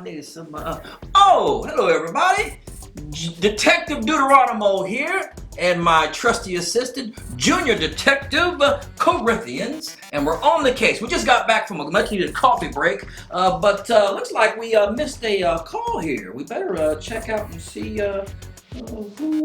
need some. Oh, hello everybody. Detective Deuteronomo here, and my trusty assistant, Junior Detective Corinthians, and we're on the case. We just got back from a much-needed coffee break, but looks like we missed a call here. We better check out and see who.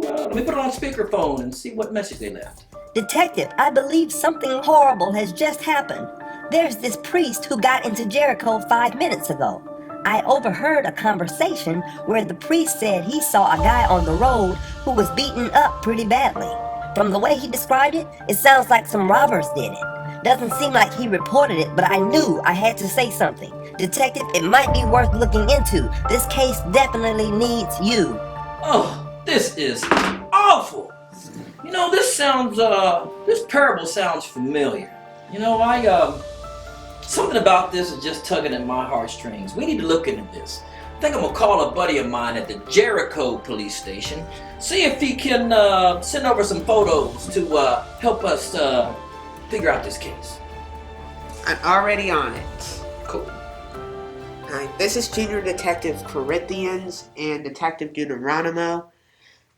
Let me put it on speakerphone and see what message they left. Detective, I believe something horrible has just happened. There's this priest who got into Jericho 5 minutes ago. I overheard a conversation where the priest said he saw a guy on the road who was beaten up pretty badly. From the way he described it, it sounds like some robbers did it. Doesn't seem like he reported it, but I knew I had to say something. Detective, it might be worth looking into. This case definitely needs you. Oh, this is awful. You know, this parable sounds familiar. You know, something about this is just tugging at my heartstrings. We need to look into this. I think I'm gonna call a buddy of mine at the Jericho police station, see if he can send over some photos to help us figure out this case. I'm already on it. Cool. Hi, this is Junior Detective Corinthians and Detective Deuteronomo.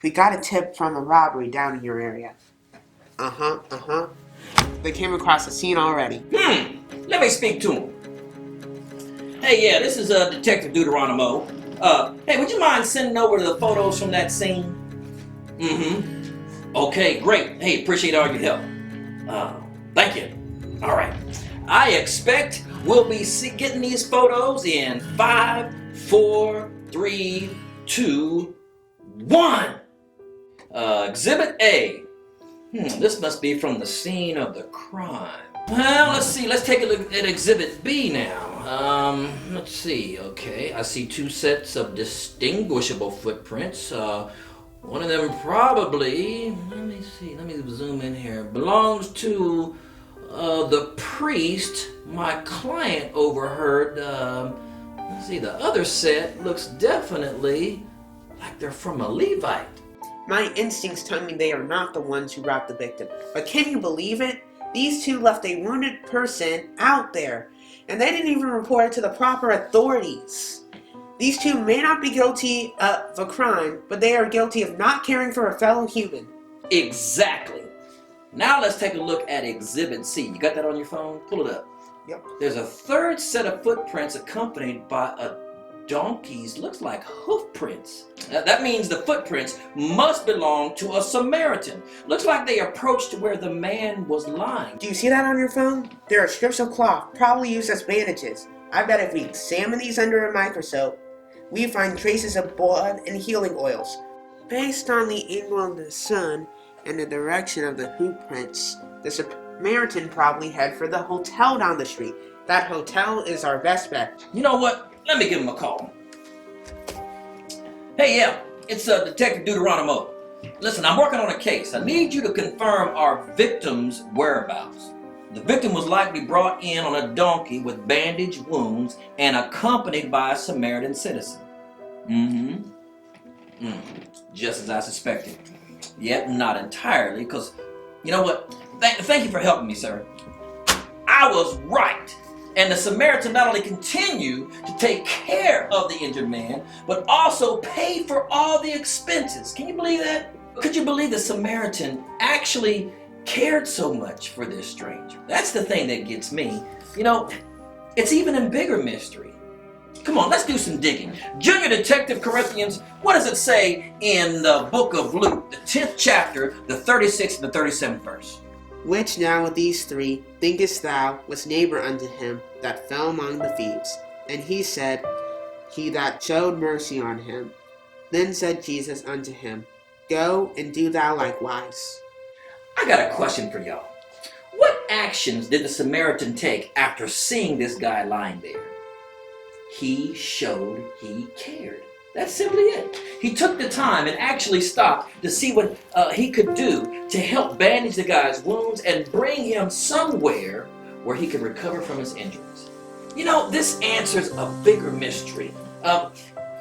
We got a tip from a robbery down in your area. They came across the scene already. Let me speak to him. Hey, yeah, this is Detective Deuteronomo. Hey, would you mind sending over the photos from that scene? Okay, great. Hey, appreciate all your help. Thank you. All right. I expect we'll be getting these photos in 5, 4, 3, 2, 1. Exhibit A. This must be from the scene of the crime. Well, let's see. Let's take a look at Exhibit B now. Let's see. Okay, I see 2 sets of distinguishable footprints. One of them probably, let me see. Let me zoom in here. Belongs to the priest my client overheard. Let's see. The other set looks definitely like they're from a Levite. My instincts tell me they are not the ones who robbed the victim. But can you believe it? These 2 left a wounded person out there, and they didn't even report it to the proper authorities. These 2 may not be guilty of a crime, but they are guilty of not caring for a fellow human. Exactly. Now let's take a look at Exhibit C. You got that on your phone? Pull it up. Yep. There's a 3rd set of footprints accompanied by a donkey's, looks like hoof prints. That means the footprints must belong to a Samaritan. Looks like they approached where the man was lying. Do you see that on your phone? There are strips of cloth, probably used as bandages. I bet if we examine these under a microscope, we find traces of blood and healing oils. Based on the angle of the sun and the direction of the hoof prints, the Samaritan probably headed for the hotel down the street. That hotel is our best bet. You know what? Let me give him a call. Hey, yeah, it's Detective Deuteronomo. Listen, I'm working on a case. I need you to confirm our victim's whereabouts. The victim was likely brought in on a donkey with bandaged wounds and accompanied by a Samaritan citizen. Just as I suspected. Yet not entirely, because, you know what? Thank you for helping me, sir. I was right. And the Samaritan not only continued to take care of the injured man, but also paid for all the expenses. Can you believe that? Could you believe the Samaritan actually cared so much for this stranger? That's the thing that gets me. You know, it's even a bigger mystery. Come on, let's do some digging. Junior Detective Corinthians, what does it say in the book of Luke, the 10th chapter, the 36th and the 37th verse? Which now of these 3 thinkest thou was neighbor unto him that fell among the thieves? And he said, He that showed mercy on him. Then said Jesus unto him, Go and do thou likewise. I got a question for y'all. What actions did the Samaritan take after seeing this guy lying there? He showed he cared. That's simply it. He took the time and actually stopped to see what he could do to help bandage the guy's wounds and bring him somewhere where he could recover from his injuries. You know, this answers a bigger mystery.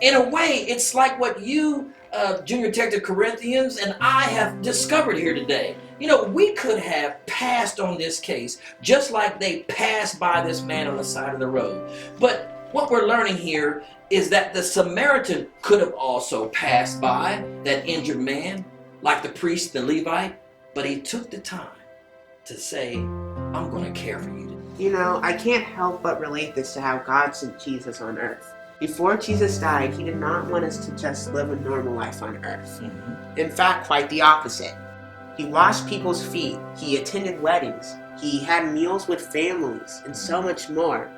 In a way, it's like what you, Junior Detective Corinthians, and I have discovered here today. You know, we could have passed on this case just like they passed by this man on the side of the road. But what we're learning here is that the Samaritan could have also passed by that injured man, like the priest, the Levite, but he took the time to say, I'm going to care for you. You know, I can't help but relate this to how God sent Jesus on earth. Before Jesus died, he did not want us to just live a normal life on earth. In fact, quite the opposite. He washed people's feet, he attended weddings, he had meals with families, and so much more.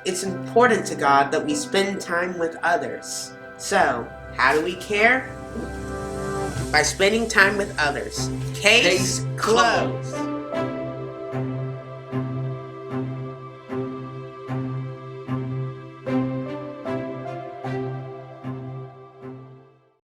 It's important to God that we spend time with others. So, how do we care? By spending time with others. Case closed.